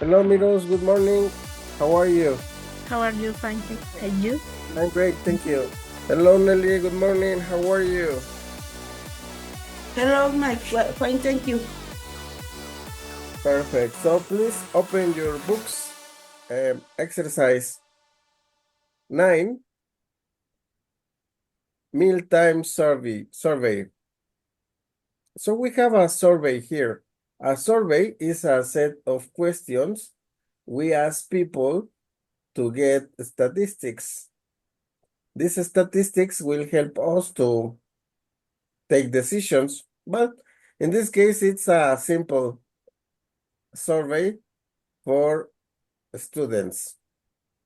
Hello, Miros. Good morning. How are you? How are you? Fine, and you? I'm great, thank you. Hello, Nelly. Good morning. How are you? Hello, Mike. Fine, thank you. Perfect. So please open your books. Exercise 9, mealtime survey. So we have a survey here. A survey is a set of questions we ask people to get statistics. These statistics will help us to take decisions, but in this case, it's a simple survey for students.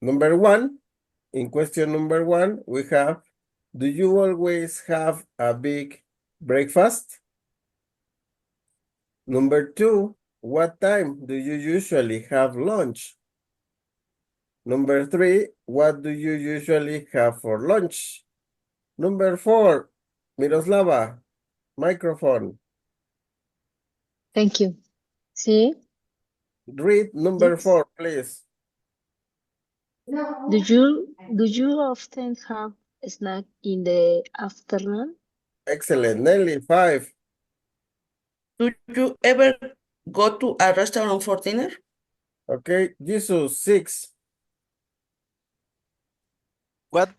Number one, in question number one, we have, do you always have a big breakfast? Number two, what time do you usually have lunch? Number three, what do you usually have for lunch? Number four, Miroslava, microphone. Thank you. See, Read number yes. 4, please. Do you often have a snack in the afternoon? Excellent. Nelly, 5. Do you ever go to a restaurant for dinner? Okay, Jesus, 6. What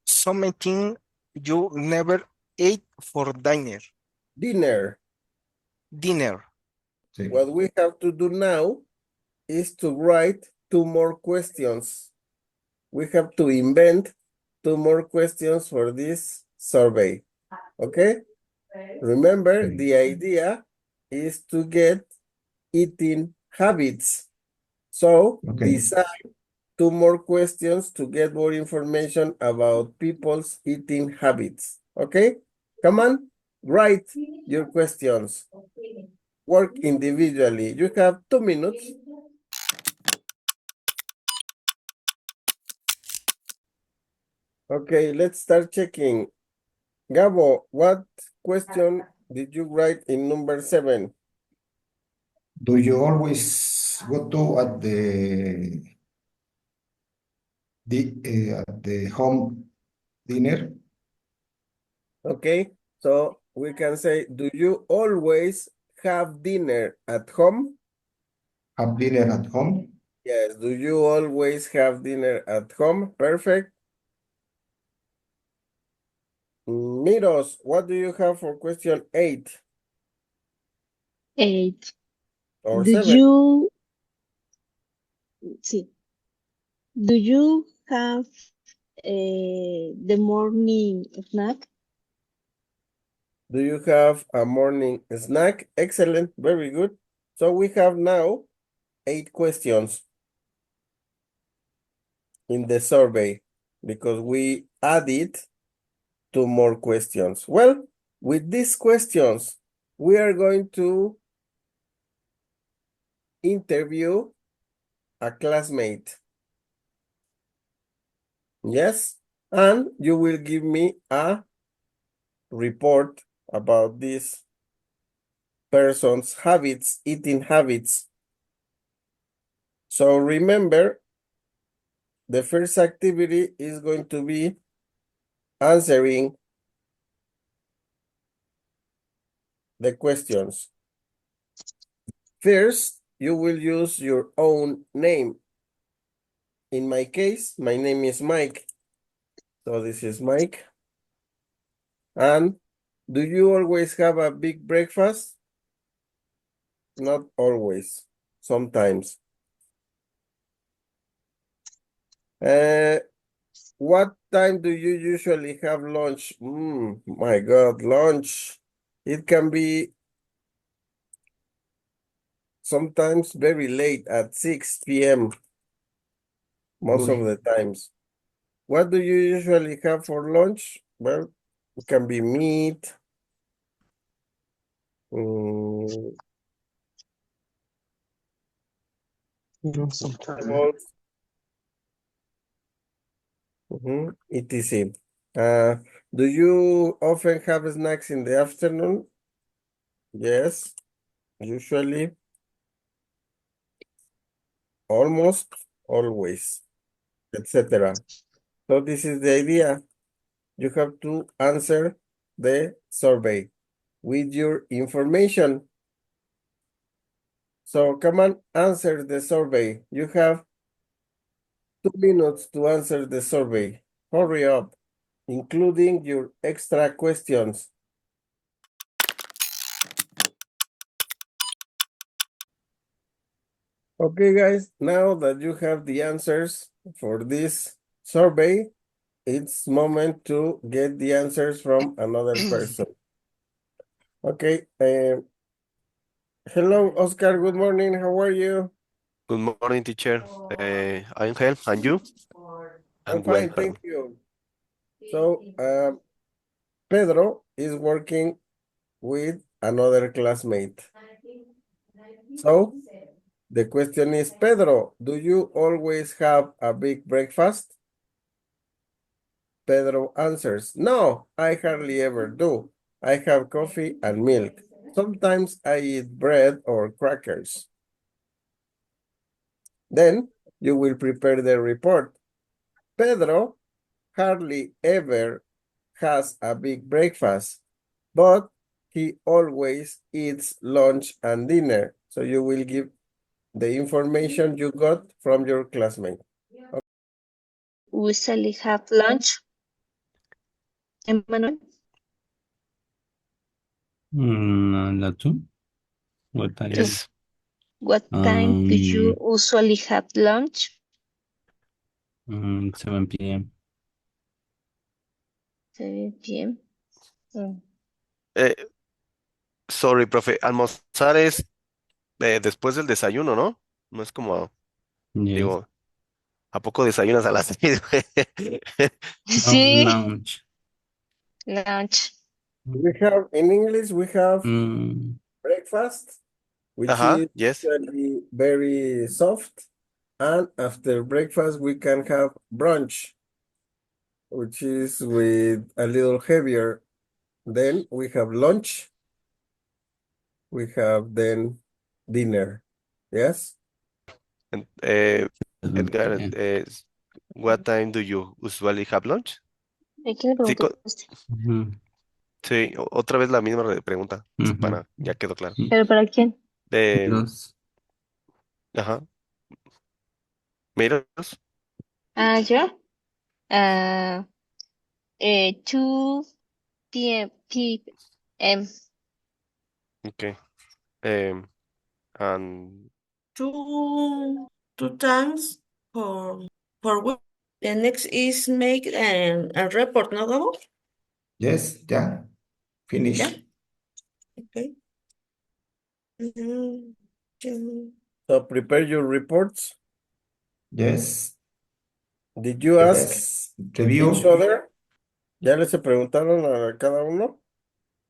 something you never ate for dinner? Dinner. Dinner. What we have to do now is to write 2 more questions. We have to invent 2 more questions for this survey. Okay? Remember, the idea is to get eating habits. So, design 2 more questions to get more information about people's eating habits. Okay? Come on, write your questions. Work individually. You have 2 minutes. Okay, let's start checking. Gabo, what question did you write in number 7? Do you always go to at the home dinner? Okay, so we can say, do you always have dinner at home? Have dinner at home? Yes, do you always have dinner at home? Perfect. Miros, what do you have for question 8 8. or Do 7? you see? Do you have the morning snack? Do you have a morning snack? Excellent, very good. So we have now 8 questions in the survey because we added 2 more questions. Well, with these questions, we are going to interview a classmate. Yes, and you will give me a report about this person's habits, eating habits. So remember, the first activity is going to be answering the questions. First, you will use your own name. In my case, my name is Mike. So this is Mike. And do you always have a big breakfast? Not always, sometimes. What time do you usually have lunch? My God, lunch. It can be sometimes very late at 6 p.m. most of the times. What do you usually have for lunch? Well, it can be meat. Vegetables, etc. Do you often have snacks in the afternoon? Yes, usually. almost always, etc. So this is the idea. You have to answer the survey with your information. So come on, answer the survey. You have 2 minutes to answer the survey. Hurry up, including your extra questions. Okay, guys, now that you have the answers for this survey, it's moment to get the answers from another person. Okay, hello, Oscar, good morning, how are you? Good morning, teacher. I'm Hel, and you? I'm I'm well. fine, thank you. So, Pedro is working with another classmate. So, the question is, Pedro, do you always have a big breakfast? Pedro answers, no, I hardly ever do. I have coffee and milk. Sometimes I eat bread or crackers. Then you will prepare the report. Pedro hardly ever has a big breakfast, but he always eats lunch and dinner. So you will give the information you got from your classmate. Usually have lunch. Emmanuel, La two. What time? Yes. what time do you usually have lunch? 7 p.m. 7 p.m. Mm. Eh, sorry, profe. Almorzar es después del desayuno, ¿no? No es como, Yes. digo, ¿a poco desayunas a las 6, güey? No, Sí, lunch. lunch. We have, in English, we have breakfast, which Ajá, is yes. usually very soft. And after breakfast, we can have brunch, which is with a little heavier. Then we have lunch. We have then dinner. Yes? Edgar, 7 p.m. what time do you usually have lunch? ¿De qué le Sí, preguntaste? sí, otra vez la misma pregunta, para, ya quedó claro. ¿Pero para quién? De, Dos. ajá, miros, Ah, yo. Ah, 2 p.m. p.m. ok. And Two times for week. The next is make a report, ¿no, Gabo? Yes, yeah. Finish. Yeah. Okay. So prepare your reports. Yes. Did you ask Yes. each Review. other? ¿Ya les preguntaron a cada uno?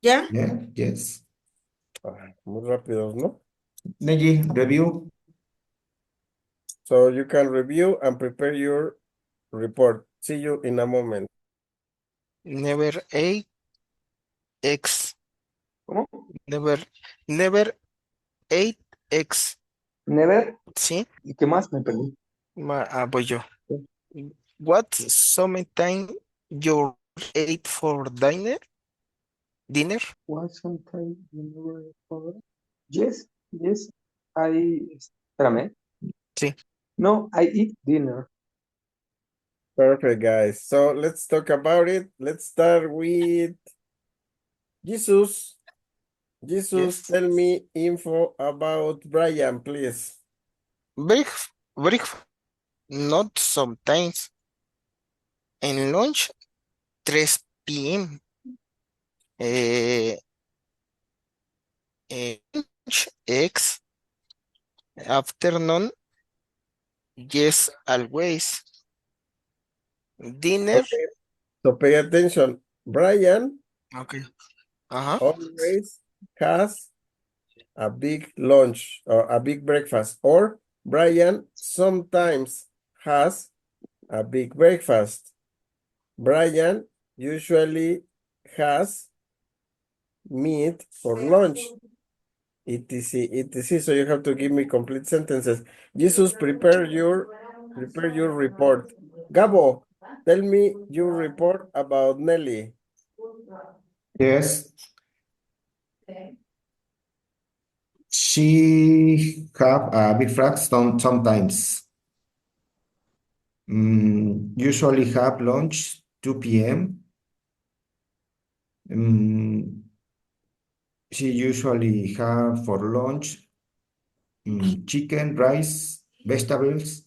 Yeah. Yeah, yes. Muy rápidos, ¿no? Neji, review. So you can review and prepare your report. See you in a moment. Never ate eggs. ¿Cómo? Never ate eggs. Never. ¿Sí? ¿Y qué más? Me perdí. Voy yo. What sometimes you ate for dinner? Dinner? What sometime you never forget? Yes, yes. Espérame. Sí. No, I eat dinner. Perfect, guys. So let's talk about it. Let's start with Jesus. Jesus, yes. tell me info about Brian, please. Breakfast? Not sometimes. En lunch, 3 p.m. Lunch, eggs. Afternoon, yes, always. Dinner. Okay, so pay attention. Brian Okay. Ajá. always has a big lunch or a big breakfast, or Brian sometimes has a big breakfast. Brian usually has meat for lunch. etc, etc. So you have to give me complete sentences. Jesus, prepare your report. Gabo, tell me your report about Nelly. Yes. She have a big flat sometimes. Usually have lunch 2 p.m. She usually have for lunch chicken, rice, vegetables.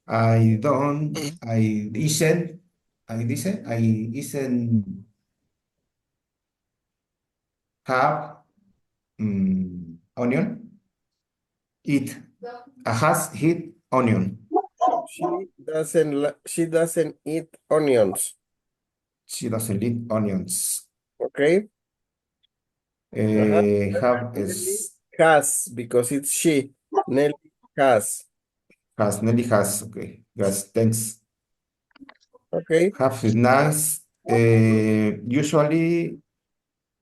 I don't, I isn't, I isn't have onion. Eat, has hit onion. She doesn't eat onions. She doesn't eat onions. Okay. Have Nelly is has, because it's she. Nelly has. Nelly has, okay. Yes, thanks. Okay. Have snacks. Usually,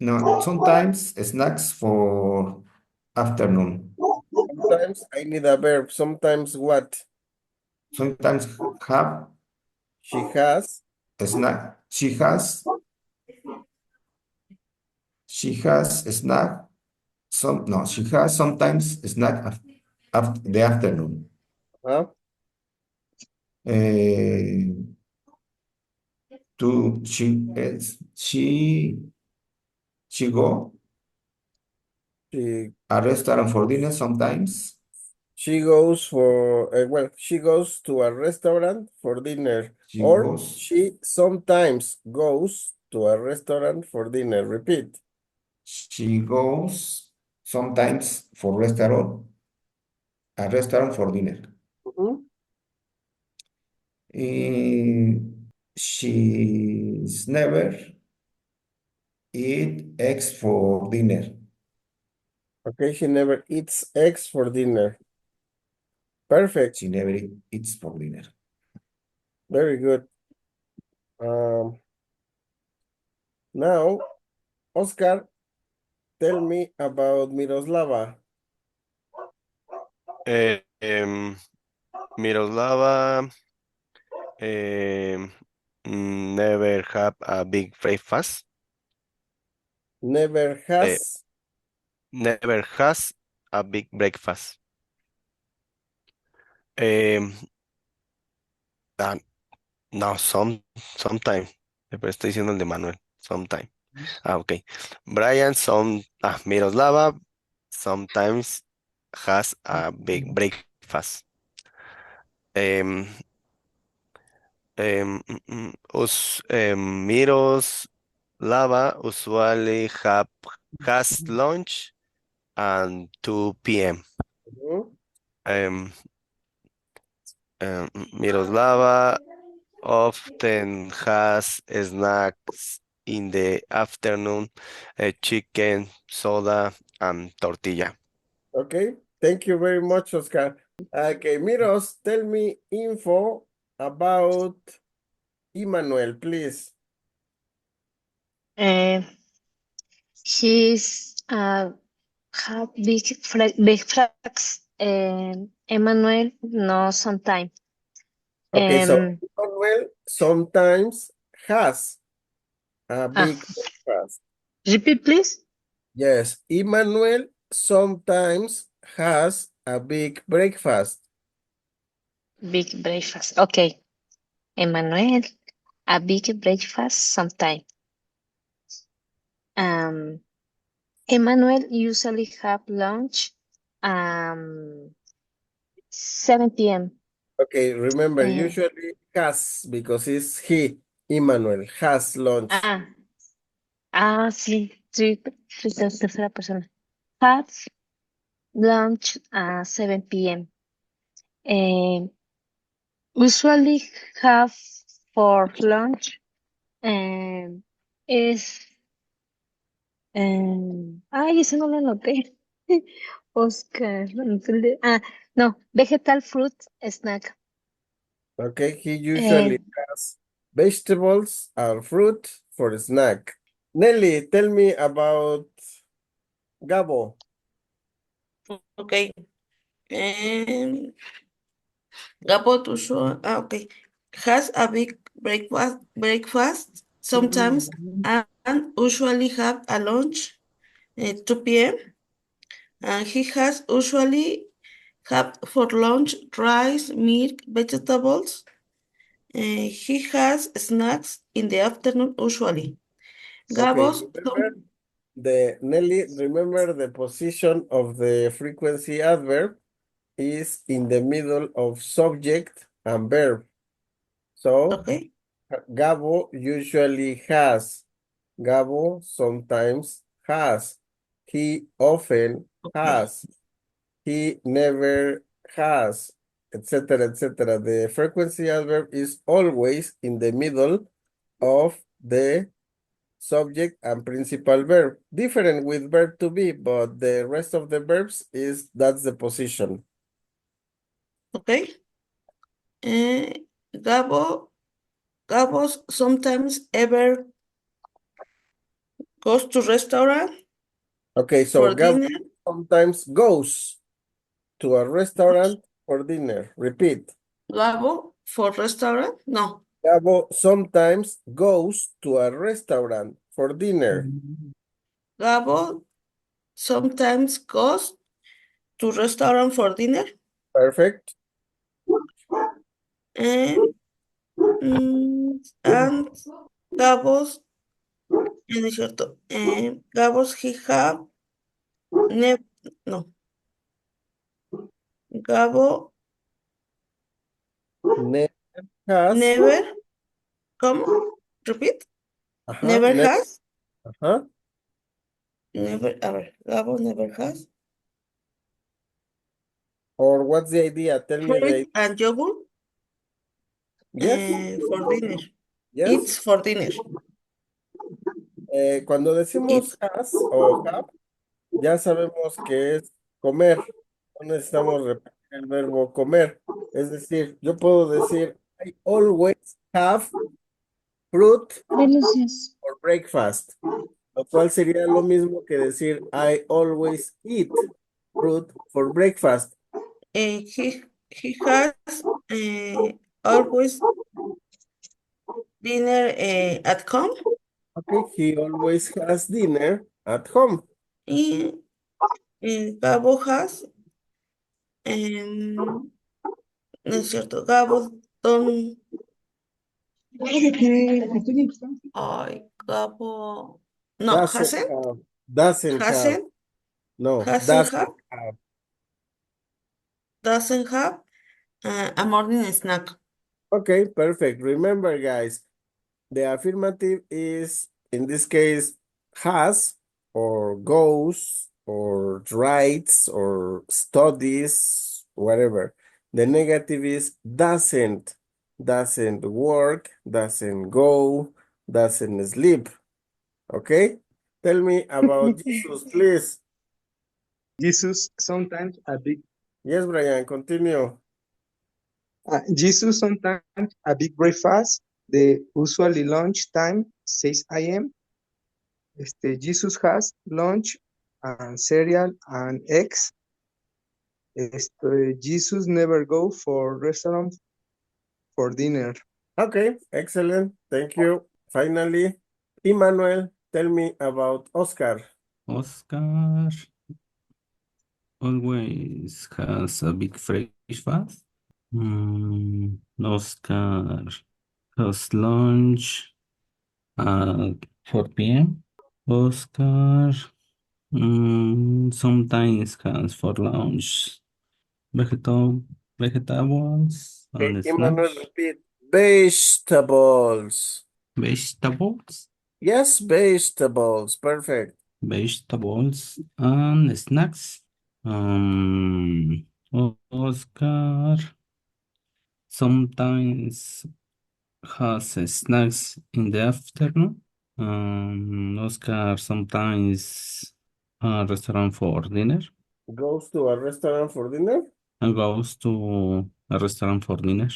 no, sometimes snacks for afternoon. Sometimes I need a verb. Sometimes what? Sometimes have She has. a snack. She has a snack. She has sometimes a snack after the afternoon. Huh? To she go She a restaurant for dinner sometimes. she goes for well, she goes to a restaurant for dinner, She or goes she sometimes goes to a restaurant for dinner. Repeat. she goes sometimes for a restaurant for dinner. Mhm. She's never eat eggs for dinner. Okay, she never eats eggs for dinner. Perfect. She never eats for dinner. Very good. Now, Oscar, tell me about Miroslava. Miroslava never have a big breakfast. Never Eh, has. never has a big breakfast. Um, ah, no, sometime. Pero estoy diciendo el de Manuel. Sometime. Ah, ok. Miroslava sometimes has a big breakfast. Um, Miroslava usually has lunch at 2 p.m. Mhm. Um, Miroslava often has snacks in the afternoon, chicken, soda, and tortilla. Okay, thank you very much, Oscar. Okay, Miros, tell me info about Emmanuel, please. Uh, he's have big flags. Emmanuel, no, sometime. Okay, so Um, Emmanuel sometimes has a ah, big breakfast. repeat, please. Yes, Emmanuel sometimes has a big breakfast. Big breakfast. Okay. Emmanuel, a big breakfast sometime. Um, Emmanuel usually have lunch 7 p.m. Okay, remember, Uh, usually has, because it's he, Emmanuel, has lunch. ah, sí, sí, tercera persona. Have lunch 7 p.m. Usually have for lunch es ay, eso no lo anoté. Oscar, no, vegetal fruit snack. Okay, he Eh, usually has vegetables or fruit for snack. Nelly, tell me about Gabo. Okay. Gabot usual, okay. Has a big breakfast sometimes and usually have a lunch at 2 p.m. And he has usually have for lunch rice, milk, vegetables. He has snacks in the afternoon usually. Okay, Gabos, remember Nelly, remember the position of the frequency adverb is in the middle of subject and verb. So okay, Gabo usually has. Gabo sometimes has. He often okay, has. He never has, etc., etc. The frequency adverb is always in the middle of the subject and principal verb. Different with verb to be, but the rest of the verbs is that's the position. okay. Gabo, Gabos sometimes ever goes to restaurant Okay, so for Gabo dinner. sometimes goes to a restaurant for dinner. Repeat. Gabo for restaurant? No. Gabo sometimes goes to a restaurant for dinner. Gabo sometimes goes to restaurant for dinner. Perfect. And, and Gabos, es cierto, Gabos he have, no, Gabo Never has. never, ¿cómo? Repeat. Ajá, Never has, ajá. never, a ver, Gabo never has Or what's the idea? Tell me the idea. fruit and yogurt Yes, for dinner. yes. It's for dinner. Cuando decimos It's, has o have, ya sabemos que es comer. No necesitamos repetir el verbo comer. Es decir, yo puedo decir, I always have fruit Delicious. for breakfast, lo cual sería lo mismo que decir, I always eat fruit for breakfast. he has always dinner at home. Okay, he always has dinner at home. Y Gabo has, no es cierto, Gabo don, ay, Gabo, no, Doesn't have, doesn't have, hasn't, no, hasn't doesn't have, have. doesn't have a morning snack. Okay, perfect. Remember, guys, the affirmative is, in this case, has or goes or writes or studies, whatever. The negative is doesn't work, doesn't go, doesn't sleep. Okay? Tell me about Jesus, please. Jesus sometimes a big Yes, Brian, continue. Jesus sometimes a big breakfast. The usually lunch time 6 a.m. Jesus has lunch and cereal and eggs. Jesus never go for restaurant for dinner. Okay, excellent. Thank you. Finally, Emmanuel, tell me about Oscar. Oscar always has a big breakfast. Oscar has lunch at 4 p.m. Oscar sometimes has for lunch vegetables Okay, and Emmanuel, snacks. repeat. Vegetables. Vegetables, Yes, vegetables. Perfect. vegetables and snacks. Um, Oscar sometimes has snacks in the afternoon. Oscar sometimes a restaurant for dinner Goes to a restaurant for dinner. and goes to a restaurant for dinner.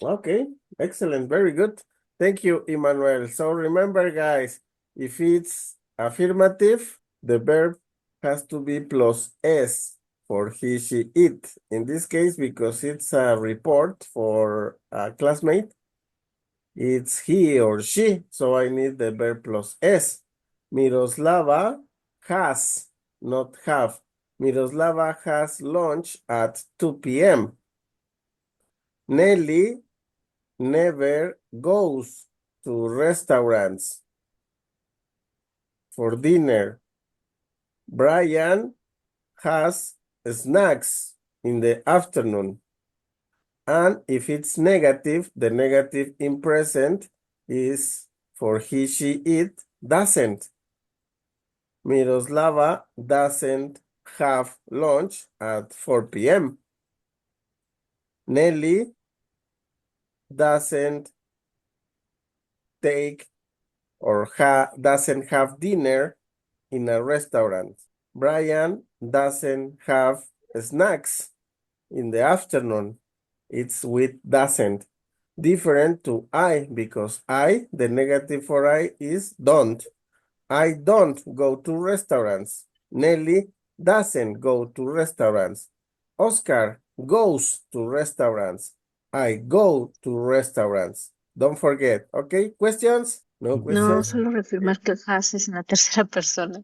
Okay, excellent. Very good. Thank you, Emmanuel. So remember, guys, if it's affirmative, the verb has to be plus S. for he, she, it. In this case, because it's a report for a classmate, it's he or she, so I need the verb plus S. Miroslava has, not have. Miroslava has lunch at 2 p.m. Nelly never goes to restaurants for dinner. Brian has snacks in the afternoon. And if it's negative, the negative in present is for he, she, it, doesn't. Miroslava doesn't have lunch at 4 p.m. Nelly doesn't take or doesn't have dinner in a restaurant. Brian doesn't have snacks in the afternoon. It's with doesn't. Different to I, because I, the negative for I is don't. I don't go to restaurants. Nelly doesn't go to restaurants. Oscar goes to restaurants. I go to restaurants. Don't forget, okay? Questions? No No, questions? solo reafirmar que el has es en la tercera persona.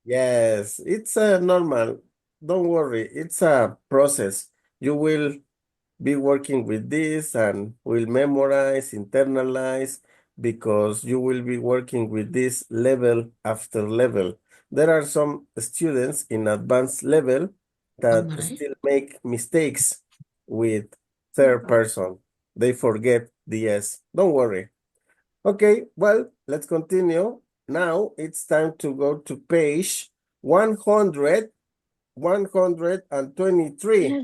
Yes, it's normal. Don't worry, it's a process. You will be working with this and will memorize, internalize, because you will be working with this level after level. There are some students in advanced level that still make mistakes with third person. They forget the S. Don't worry. Okay, well, let's continue. Now it's time to go to page 123.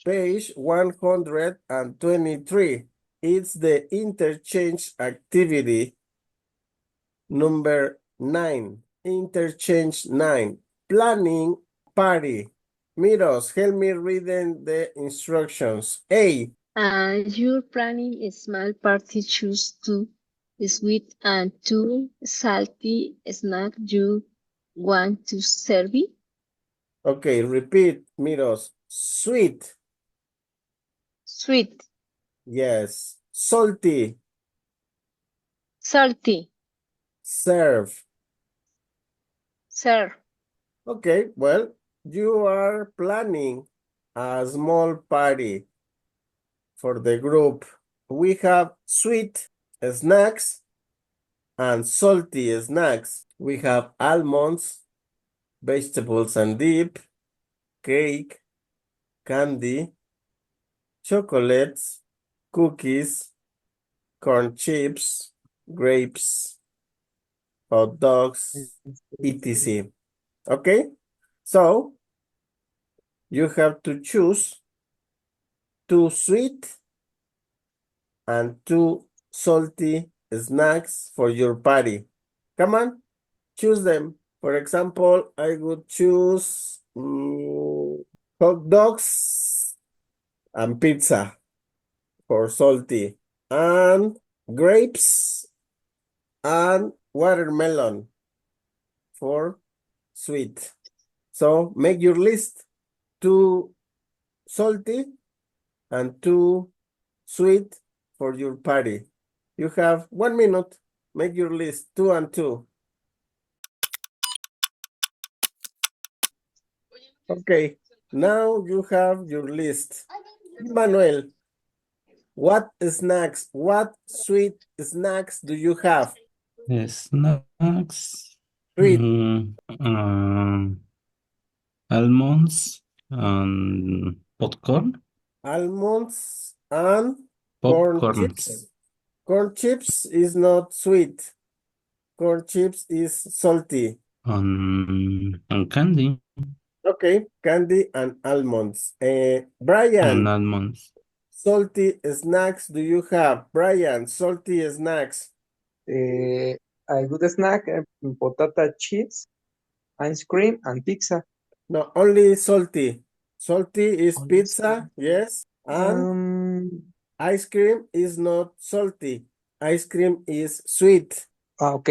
Page 123. It's the interchange activity number 9. Interchange 9. Planning party. Miros, help me reading the instructions. A. You're planning a small party, choose two sweet and two salty snack you want to serve. Okay, repeat, Miros. Sweet. Sweet, Yes. Salty. salty, Serve. serve. Okay, well, you are planning a small party for the group. We have sweet snacks and salty snacks. We have almonds, vegetables and dip, cake, candy, chocolates, cookies, corn chips, grapes, hot dogs, etc. Okay? So, you have to choose 2 sweet and 2 salty snacks for your party. Come on, choose them. For example, I would choose hot dogs and pizza for salty, and grapes and watermelon for sweet. So make your list. 2 salty and 2 sweet for your party. You have 1 minute. Make your list, 2 and 2. Okay, now you have your list. Manuel, what sweet snacks do you have? Snacks. Sweet Almonds and popcorn. almonds and corn Popcorn chips. Corn chips is not sweet. Corn chips is salty. and candy Okay, candy and almonds. and Brian, almonds. salty snacks do you have? Brian, salty snacks. A good snack, potato chips, ice cream, and pizza. No, only salty. Salty is Only pizza, yes. And ice cream is not salty. Ice cream is sweet. ok.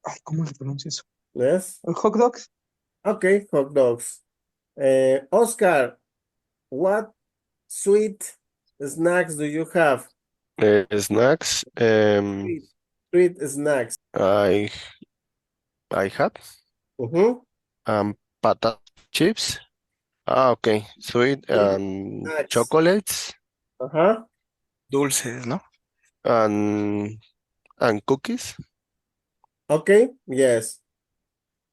Ay, ¿cómo se pronuncia eso? Yes. Hot dogs. Okay, hot dogs. Oscar, what sweet snacks do you have? Snacks. Sweet, sweet snacks. I had Mm-hmm. potato chips. Okay. Sweet Sweet and snacks. chocolates, Uh-huh. Dulces, ¿no? and cookies. Okay, yes.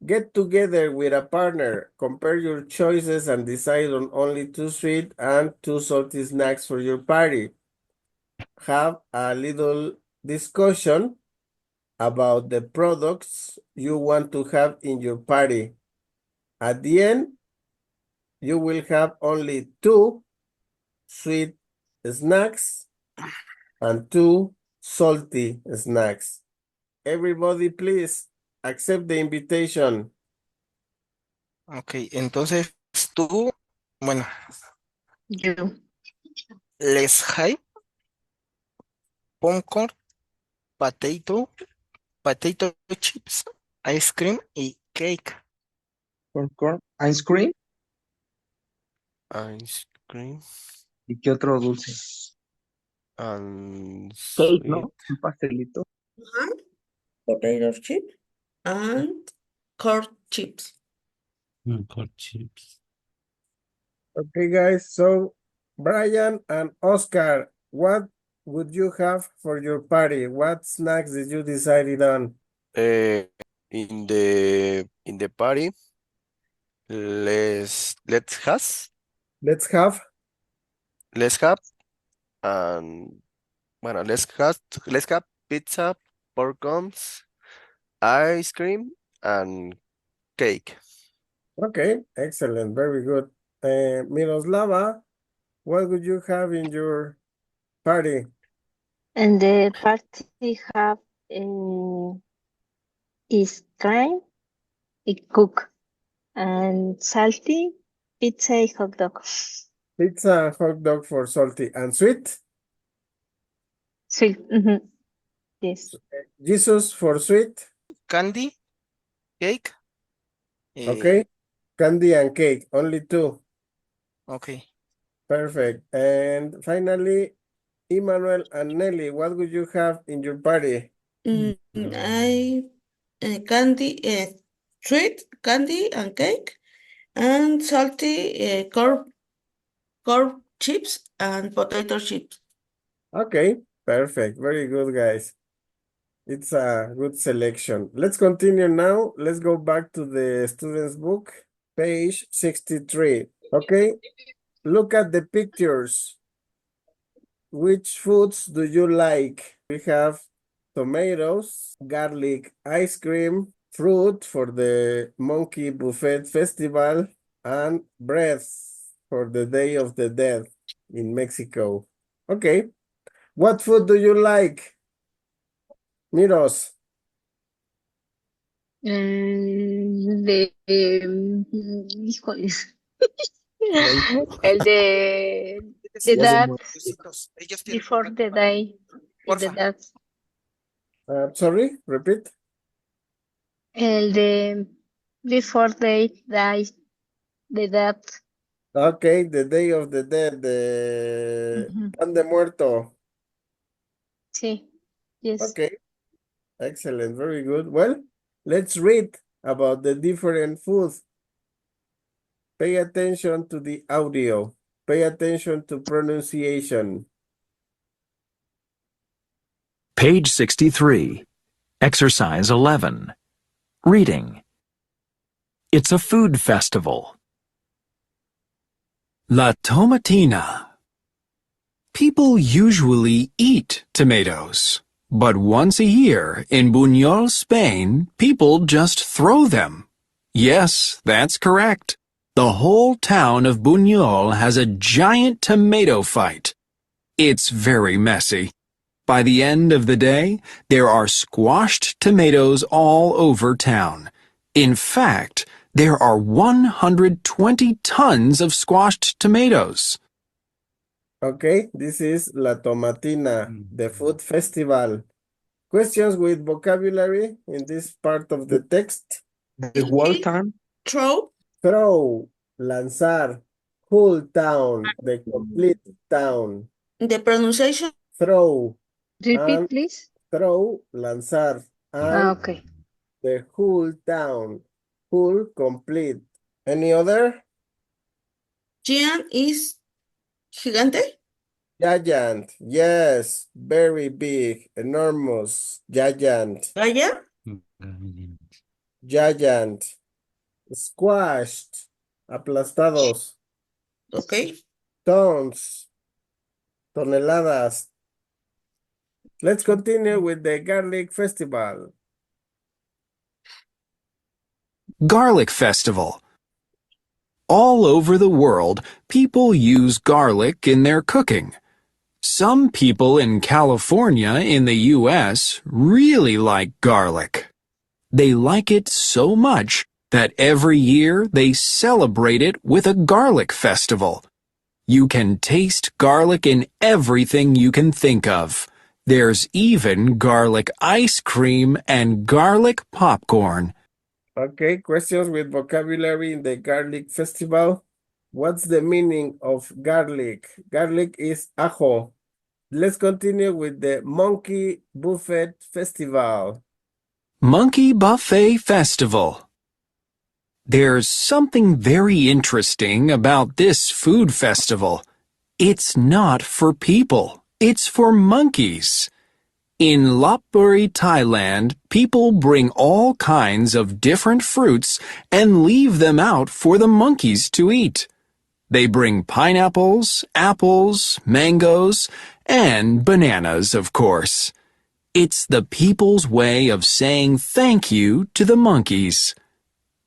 Get together with a partner, compare your choices, and decide on only 2 sweet and 2 salty snacks for your party. Have a little discussion about the products you want to have in your party. At the end, you will have only 2 sweet snacks and 2 salty snacks. Everybody, please accept the invitation. Ok, entonces tú, bueno, You. les hype, popcorn, potato chips, ice cream y cake. Popcorn, ice cream. Ice cream ¿Y qué otro dulce? and Cake, sweet. ¿no? Un pastelito. Potato chip and corn chips. Corn chips. Okay, guys, so Brian and Oscar, what would you have for your party? What snacks did you decide on? Uh, in the party, let's has Let's have. let's have and bueno let's have pizza, pork buns, ice cream, and cake. Okay, excellent, very good. Miroslava, what would you have in your party? And the party have is cream, a cook, and salty pizza and hot dog. Pizza and hot dog for salty and sweet. Sweet. Mm-hmm. Yes. Jesus for sweet. Candy, cake. Okay, candy and cake, only 2. Ok. Perfect. And finally, Emmanuel and Nelly, what would you have in your party? I candy, sweet candy and cake, and salty corn chips and potato chips. Okay, perfect. Very good, guys. It's a good selection. Let's continue now. Let's go back to the student's book, page 63. Okay, look at the pictures. Which foods do you like? We have tomatoes, garlic ice cream, fruit for the Monkey Buffet Festival, and bread for the Day of the Dead in Mexico. Okay, what food do you like? Miros. Híjoles. Ahí. El de Día de that Muertos. Ellos tienen before the day. The Porfa. that. Sorry, repeat. El de before they die. The that. Okay, the Day of the Dead, the Pan de Muerto. Sí. Yes. Okay, excellent, very good. Well, let's read about the different foods. Pay attention to the audio. Pay attention to pronunciation. Page 63. Exercise 11. Reading. It's a food festival. La tomatina. People usually eat tomatoes, but once a year in Buñol, Spain, people just throw them. Yes, that's correct. The whole town of Buñol has a giant tomato fight. It's very messy. By the end of the day, there are squashed tomatoes all over town. In fact, there are 120 tons of squashed tomatoes. Okay, this is La Tomatina, the food festival. Questions with vocabulary in this part of the text? The whole time. Throw. Throw, lanzar. Whole town, the complete town. The pronunciation. Throw Repeat, and please. throw, lanzar. And Okay. the whole town. Whole, complete. Any other? Giant is gigante. Giant. Yes, very big, enormous. Giant. Gaya. Giant. Squashed. Aplastados. Okay. Tons. Toneladas. Let's continue with the garlic festival. Garlic Festival. All over the world, people use garlic in their cooking. Some people in California in the US really like garlic. They like it so much that every year they celebrate it with a garlic festival. You can taste garlic in everything you can think of. There's even garlic ice cream and garlic popcorn. Okay, questions with vocabulary in the garlic festival. What's the meaning of garlic? Garlic is ajo. Let's continue with the monkey buffet festival. Monkey Buffet Festival. There's something very interesting about this food festival. It's not for people. It's for monkeys. In Lopburi, Thailand, people bring all kinds of different fruits and leave them out for the monkeys to eat. They bring pineapples, apples, mangoes, and bananas, of course. It's the people's way of saying thank you to the monkeys.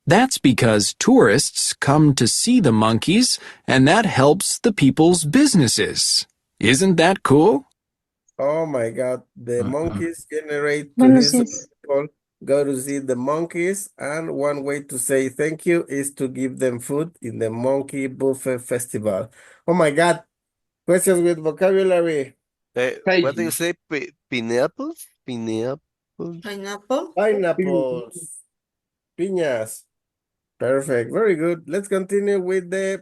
That's because tourists come to see the monkeys, and that helps the people's businesses. Isn't that cool? Oh my God, the monkeys generate Buenos tourism. días. People go to see the monkeys, and one way to say thank you is to give them food in the monkey buffet festival. Oh my God, questions with vocabulary. What do you say? Pineapples? Pineapples? Pineapple. Pineapples, piñas. Perfect, very good. Let's continue with the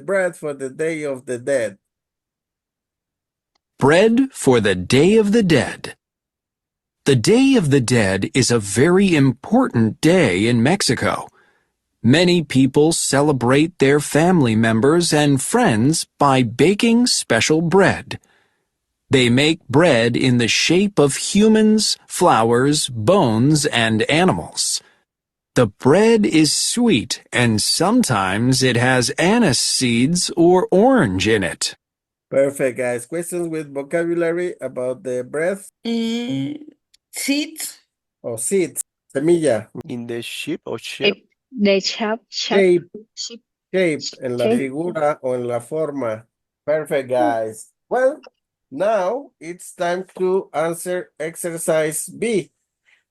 bread for the Day of the Dead. Bread for the Day of the Dead. The Day of the Dead is a very important day in Mexico. Many people celebrate their family members and friends by baking special bread. They make bread in the shape of humans, flowers, bones, and animals. The bread is sweet and sometimes it has anise seeds or orange in it. Perfect, guys. Questions with vocabulary about the bread Seeds. or seeds. Semilla. In the shape or shape? The shape, Shape. shape, Shape. En la shape. figura o en la forma. Perfect, guys. Well, now it's time to answer exercise B.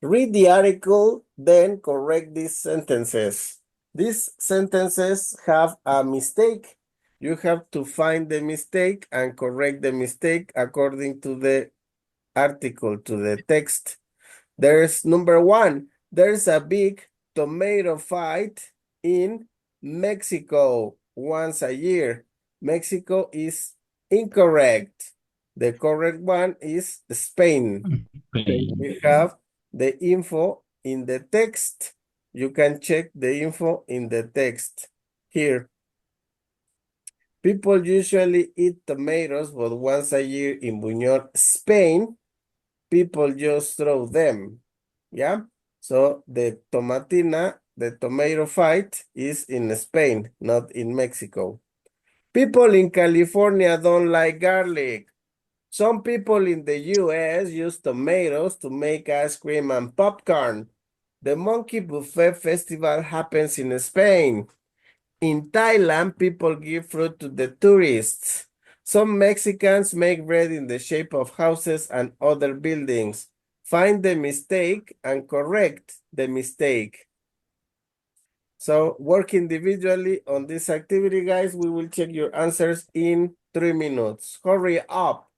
Read the article, then correct these sentences. These sentences have a mistake. You have to find the mistake and correct the mistake according to the article, to the text. There's number one. There's a big tomato fight in Mexico once a year. Mexico is incorrect. The correct one is Spain. We have the info in the text. You can check the info in the text here. People usually eat tomatoes, but once a year in Buñol, Spain, people just throw them. Yeah? So the tomatina, the tomato fight is in Spain, not in Mexico. People in California don't like garlic. Some people in the US use tomatoes to make ice cream and popcorn. The Monkey Buffet Festival happens in Spain. In Thailand, people give fruit to the tourists. Some Mexicans make bread in the shape of houses and other buildings. Find the mistake and correct the mistake. So work individually on this activity, guys. We will check your answers in 3 minutes. Hurry up.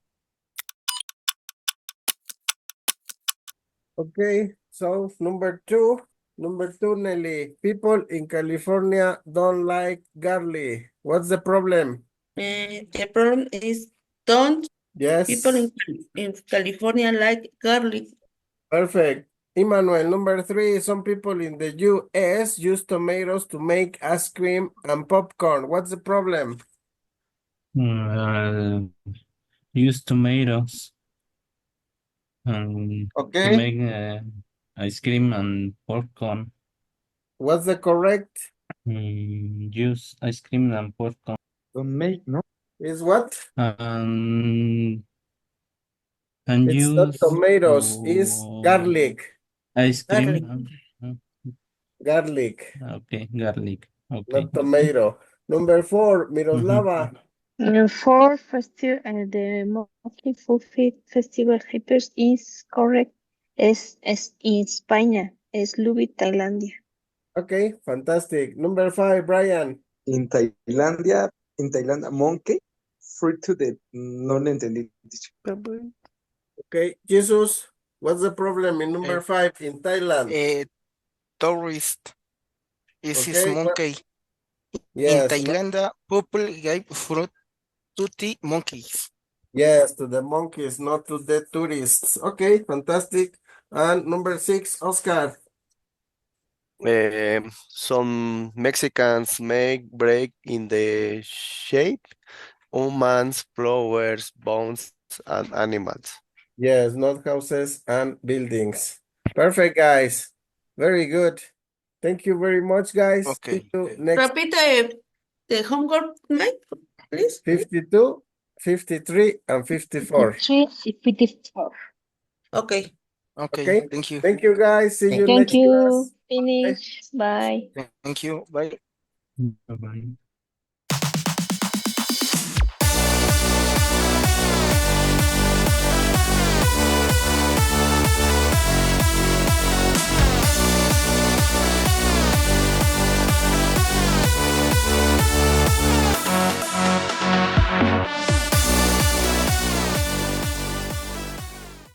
Okay, so number 2. Number 2, Nelly. People in California don't like garlic. What's the problem? The problem is don't Yes. people in California like garlic. Perfect. Emmanuel, number 3, some people in the US use tomatoes to make ice cream and popcorn. What's the problem? Use tomatoes to Okay. make ice cream and popcorn. What's the correct? Use ice cream and popcorn. Don't make, no? Is what? And It's not use tomatoes, it's garlic. ice Garlic. cream. Garlic, Okay, garlic. Okay. not tomato. Number 4, Miroslava. For the Monkey Food Festival Hypers is correct. Es in España. Es Lubi, Tailandia. Okay, fantastic. Number 5, Brian. In Tailandia, monkey, fruit to the, no le entendí. Okay, Jesus, what's the problem in number 5 in Thailand? Tourist. This is Okay, monkey. In yes, Thailand, people give fruit to the monkeys. yes, to the monkeys, not to the tourists. Okay, fantastic. And number 6, Oscar. Some Mexicans make break in the shape humans, flowers, bones, and animals. Yes, not houses and buildings. Perfect, guys. Very good. Thank you very much, guys. Okay. See you next Repeat the homework, Mike, please. 52, 53, and 54. 54. Okay. Okay. Okay. Thank you. Thank you, guys. See you Thank next you. class. Bye. Finish. Bye. Thank you. Bye. Bye-bye.